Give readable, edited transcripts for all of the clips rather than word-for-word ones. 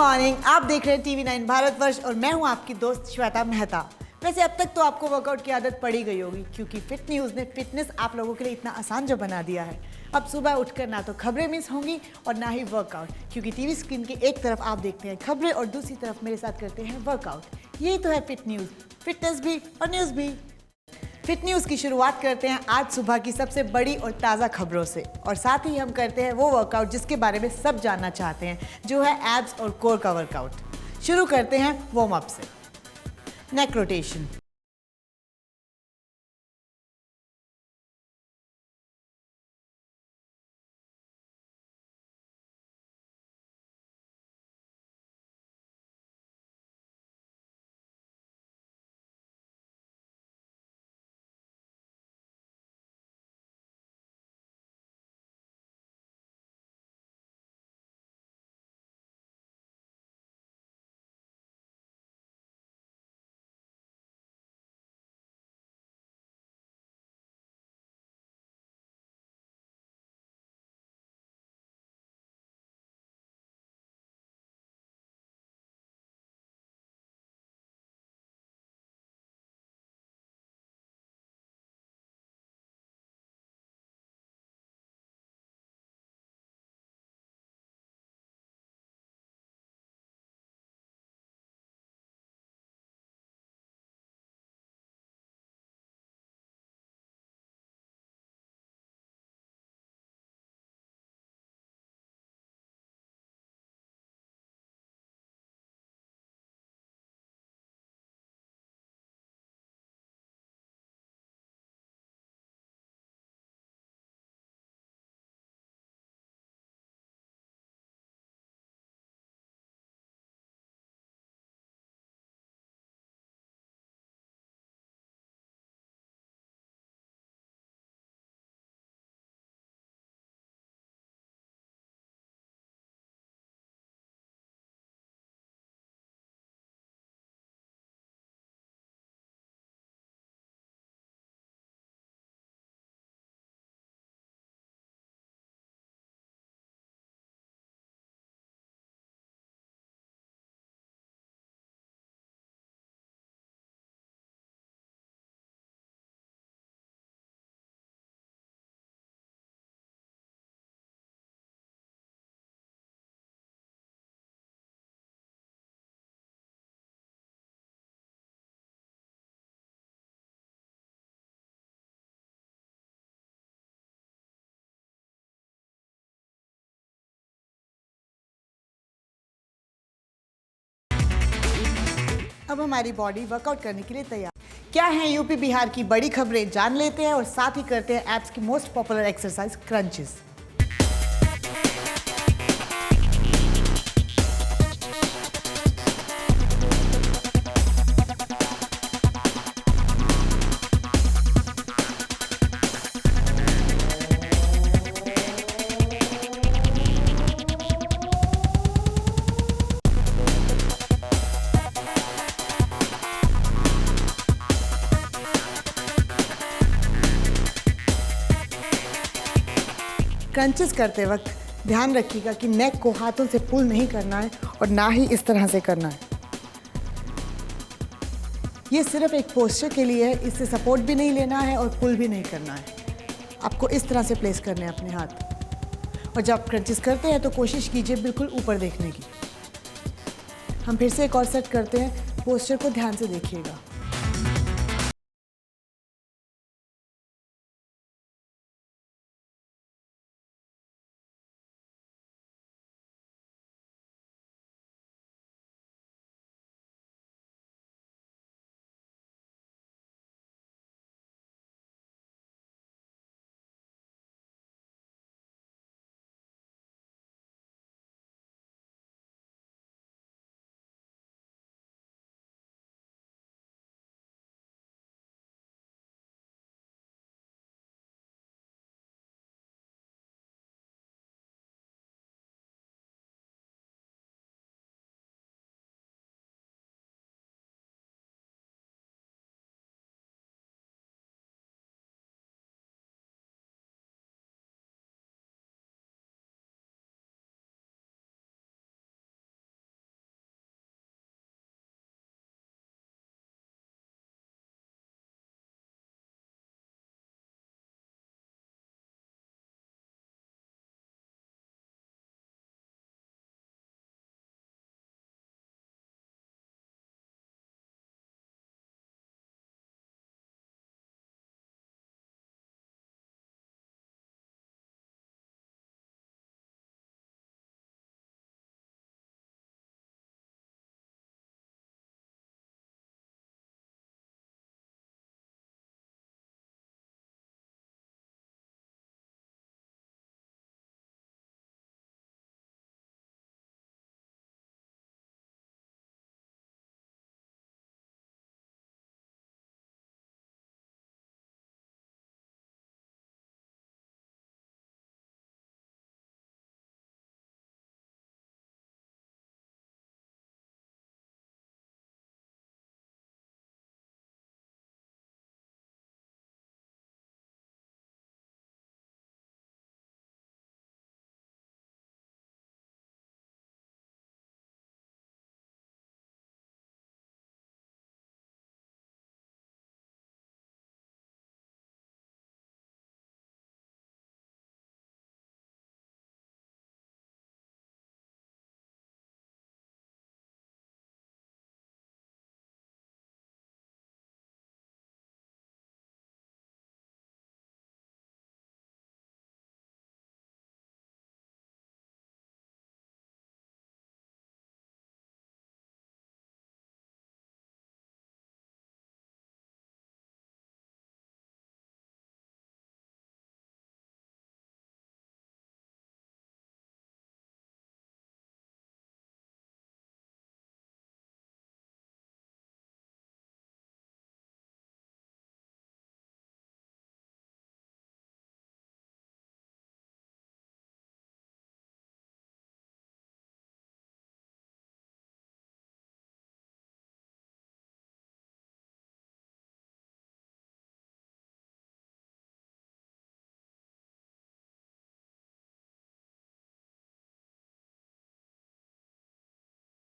Morning, आप देख रहे हैं TV9 भारतवर्ष और मैं हूं आपकी दोस्त श्वेता मेहता। वैसे अब तक तो आपको वर्कआउट की आदत पड़ी गई होगी क्योंकि फिट न्यूज़ ने फिटनेस आप लोगों के लिए इतना आसान जो बना दिया है। अब सुबह उठकर ना तो खबरें मिस होंगी और ना ही वर्कआउट, क्योंकि टीवी स्क्रीन के एक तरफ आप देखते हैं खबरें और दूसरी तरफ मेरे साथ करते हैं वर्कआउट। यही तो है फिट न्यूज़, फिटनेस भी और न्यूज़ भी। फिट न्यूज़ की शुरुआत करते हैं आज सुबह की सबसे बड़ी और ताज़ा खबरों से, और साथ ही हम करते हैं वो वर्कआउट जिसके बारे में सब जानना चाहते हैं, जो है एब्स और कोर का वर्कआउट। शुरू करते हैं वार्म अप से। Neck rotation. अब हमारी बॉडी वर्कआउट करने के लिए तैयार। क्या है यूपी बिहार की बड़ी खबरें, जान लेते हैं और साथ ही करते हैं एब्स की most popular exercise crunches. Crunches करते वक्त ध्यान रखिएगा कि नेक को हाथों से पुल नहीं करना है और ना ही इस तरह से करना है। ये सिर्फ एक पोस्चर के लिए है, इससे सपोर्ट भी नहीं लेना है और पुल भी नहीं करना है। आपको इस तरह से प्लेस करने हैं अपने हाथ, और जब क्रंचेस करते हैं तो कोशिश कीजिए बिल्कुल ऊपर देखने की। हम फिर से एक और सेट करते हैं, पोस्चर को ध्यान से देखिएगा।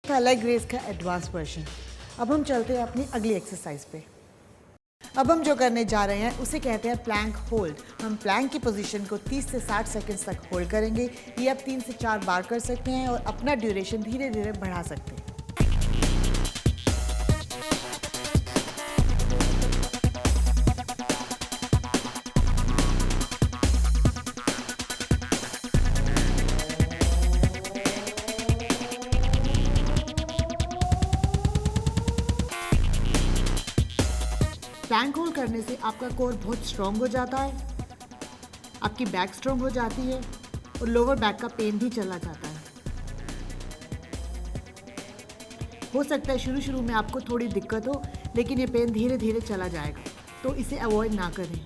था लेग रेज का एडवांस वर्जन। अब हम चलते हैं अपनी अगली एक्सरसाइज पे। अब हम जो करने जा रहे हैं उसे कहते हैं प्लैंक होल्ड। हम प्लैंक की पोजीशन को 30 से 60 सेकंड्स तक होल्ड करेंगे। ये आप 3 से 4 बार कर सकते हैं और अपना ड्यूरेशन धीरे धीरे बढ़ा सकते हैं। प्लैंक होल्ड करने से आपका कोर बहुत स्ट्रॉन्ग हो जाता है, आपकी बैक स्ट्रॉन्ग हो जाती है और लोअर बैक का पेन भी चला जाता है। हो सकता है शुरू शुरू में आपको थोड़ी दिक्कत हो, लेकिन ये पेन धीरे धीरे चला जाएगा, तो इसे अवॉइड ना करें।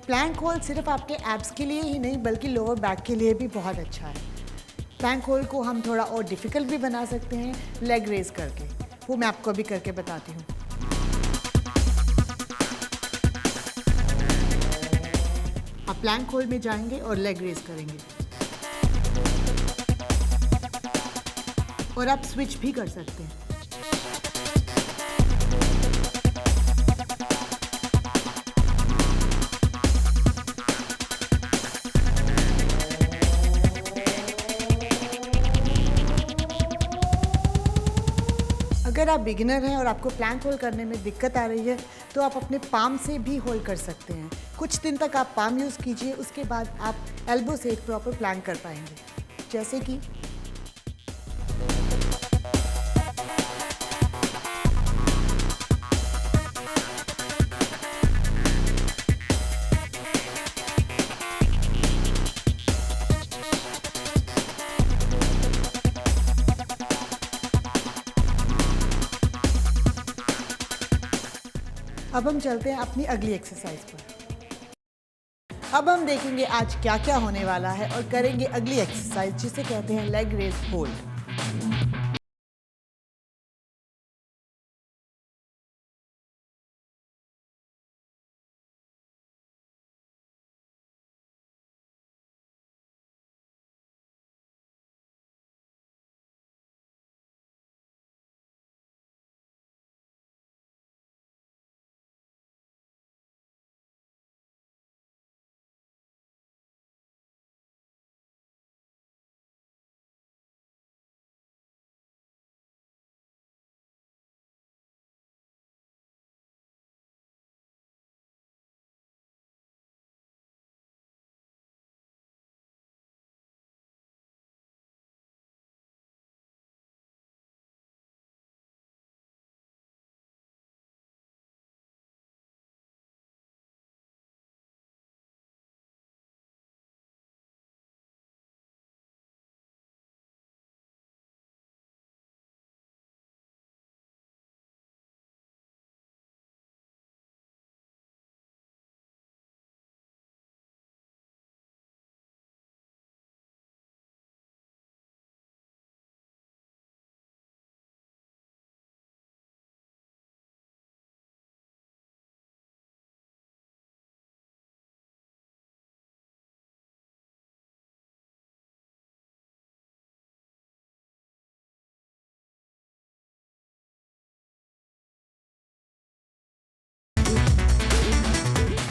प्लैंक होल्ड सिर्फ आपके एब्स के लिए ही नहीं बल्कि लोअर बैक के लिए भी बहुत अच्छा है। प्लैंक होल्ड को हम थोड़ा और डिफ़िकल्ट भी बना सकते हैं लेग रेज करके, वो मैं आपको अभी करके बताती हूँ। आप प्लैंक होल्ड में जाएंगे और लेग रेज करेंगे और आप स्विच भी कर सकते हैं। अगर आप बिगिनर हैं और आपको प्लैंक होल्ड करने में दिक्कत आ रही है तो आप अपने पाम से भी होल्ड कर सकते हैं। कुछ दिन तक आप पाम यूज़ कीजिए, उसके बाद आप एल्बो से एक प्रॉपर प्लैंक कर पाएंगे, जैसे कि अब हम चलते हैं अपनी अगली एक्सरसाइज पर। अब हम देखेंगे आज क्या क्या होने वाला है और करेंगे अगली एक्सरसाइज जिसे कहते हैं लेग रेज होल्ड।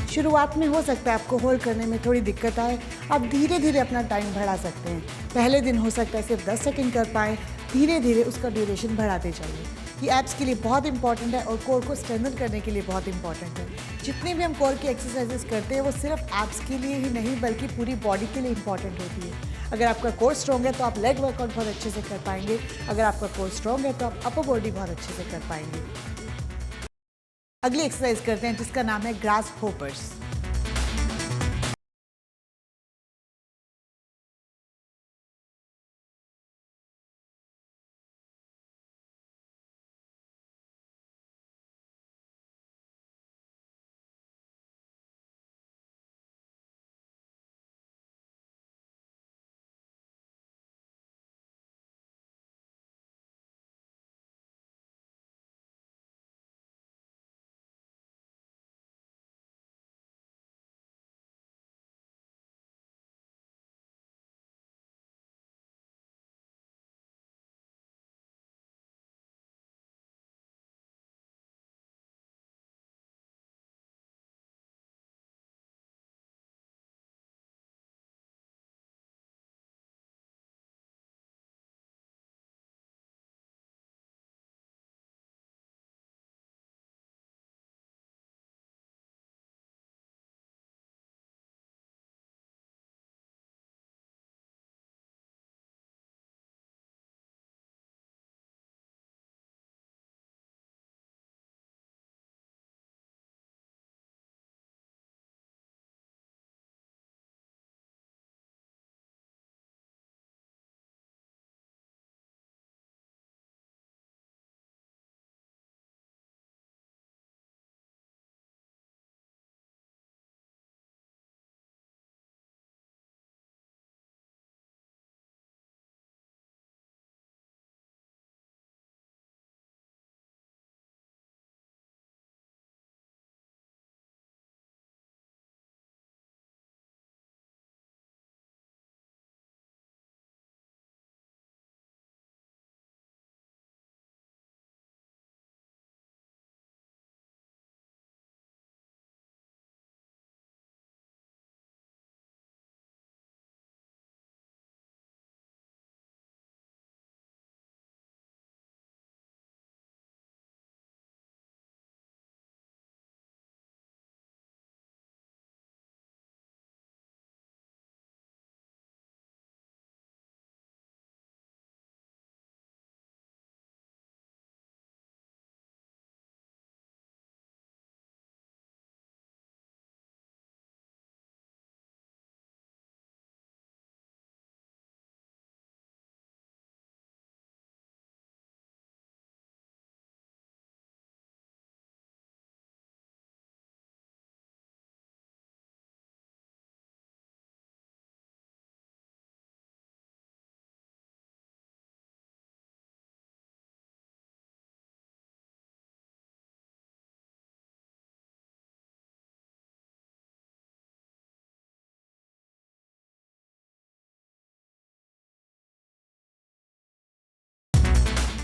शुरुआत में हो सकता है आपको होल्ड करने में थोड़ी दिक्कत आए, आप धीरे धीरे अपना टाइम बढ़ा सकते हैं। पहले दिन हो सकता है सिर्फ 10 सेकंड कर पाएँ, धीरे धीरे उसका ड्यूरेशन बढ़ाते जाइए। ये एब्स के लिए बहुत इंपॉर्टेंट है और कोर को स्ट्रेंथन करने के लिए बहुत इंपॉर्टेंट है। जितनी भी हम कोर की एक्सरसाइजेस करते हैं वो सिर्फ एब्स के लिए ही नहीं बल्कि पूरी बॉडी के लिए इंपॉर्टेंट होती है। अगर आपका कोर स्ट्रॉन्ग है तो आप लेग वर्कआउट बहुत अच्छे से कर पाएंगे, अगर आपका कोर स्ट्रॉन्ग है तो आप अपर बॉडी बहुत अच्छे से कर पाएंगे। अगली एक्सरसाइज करते हैं जिसका नाम है grass hoppers.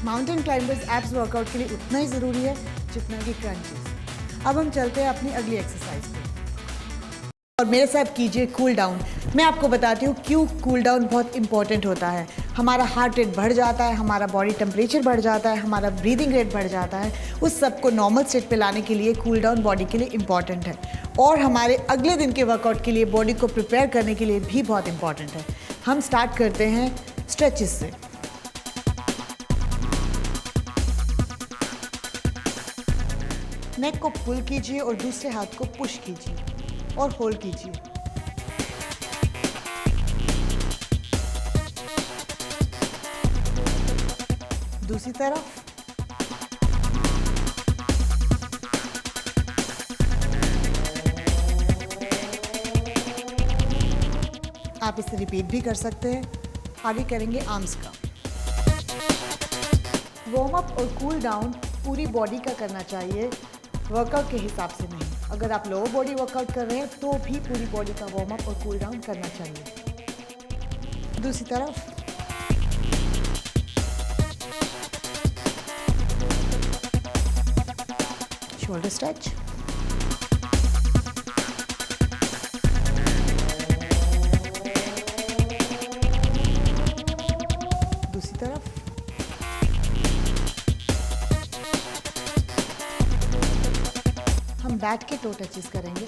Mountain climbers abs workout के लिए उतना ही ज़रूरी है जितना कि क्रंचेस। अब हम चलते हैं अपनी अगली एक्सरसाइज पे और मेरे साथ कीजिए कूल डाउन। मैं आपको बताती हूँ क्यों कूल डाउन बहुत इंपॉर्टेंट होता है। हमारा हार्ट रेट बढ़ जाता है, हमारा बॉडी टेम्परेचर बढ़ जाता है, हमारा ब्रीदिंग रेट बढ़ जाता है। उस सब को नॉर्मल स्टेट पे लाने के लिए कूल डाउन बॉडी के लिए इंपॉर्टेंट है और हमारे अगले दिन के वर्कआउट के लिए बॉडी को प्रिपेयर करने के लिए भी बहुत इंपॉर्टेंट है। हम स्टार्ट करते हैं स्ट्रेचेस से। नेक को पुल कीजिए और दूसरे हाथ को पुश कीजिए और होल्ड कीजिए। दूसरी तरफ। आप इसे रिपीट भी कर सकते हैं। आगे करेंगे आर्म्स का। वार्म अप और कूल डाउन पूरी बॉडी का करना चाहिए, वर्कआउट के हिसाब से नहीं। अगर आप लोअर बॉडी वर्कआउट कर रहे हैं तो भी पूरी बॉडी का वार्म अप और कूल डाउन करना चाहिए। दूसरी तरफ। Shoulder stretch. दूसरी तरफ। हम बैठ के टो टचेस करेंगे।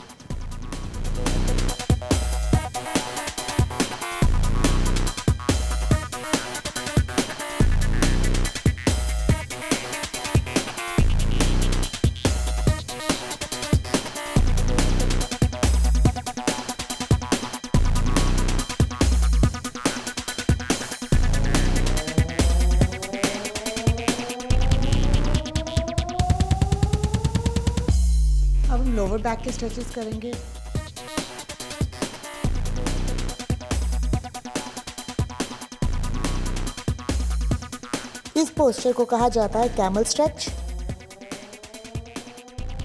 अब हम लोअर बैक के स्ट्रेचेस करेंगे। इस पोस्चर को कहा जाता है कैमल स्ट्रेच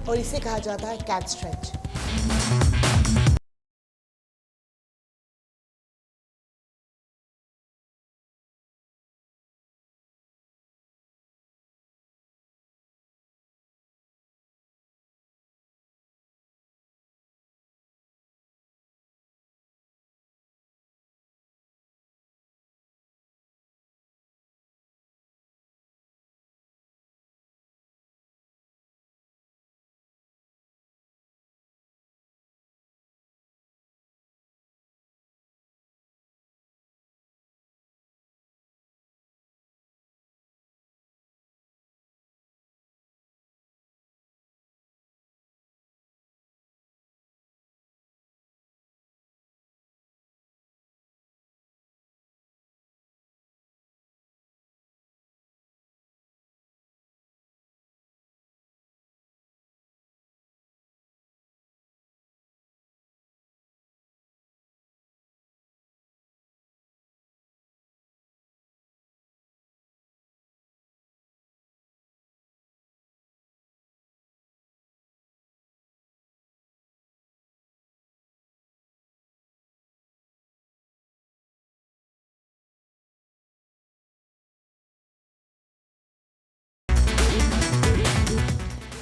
और इसे कहा जाता है कैट स्ट्रेच।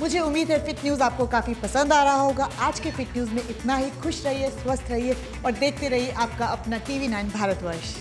मुझे उम्मीद है फिट न्यूज़ आपको काफ़ी पसंद आ रहा होगा। आज के फिट न्यूज़ में इतना ही। खुश रहिए, स्वस्थ रहिए और देखते रहिए आपका अपना TV9 भारतवर्ष।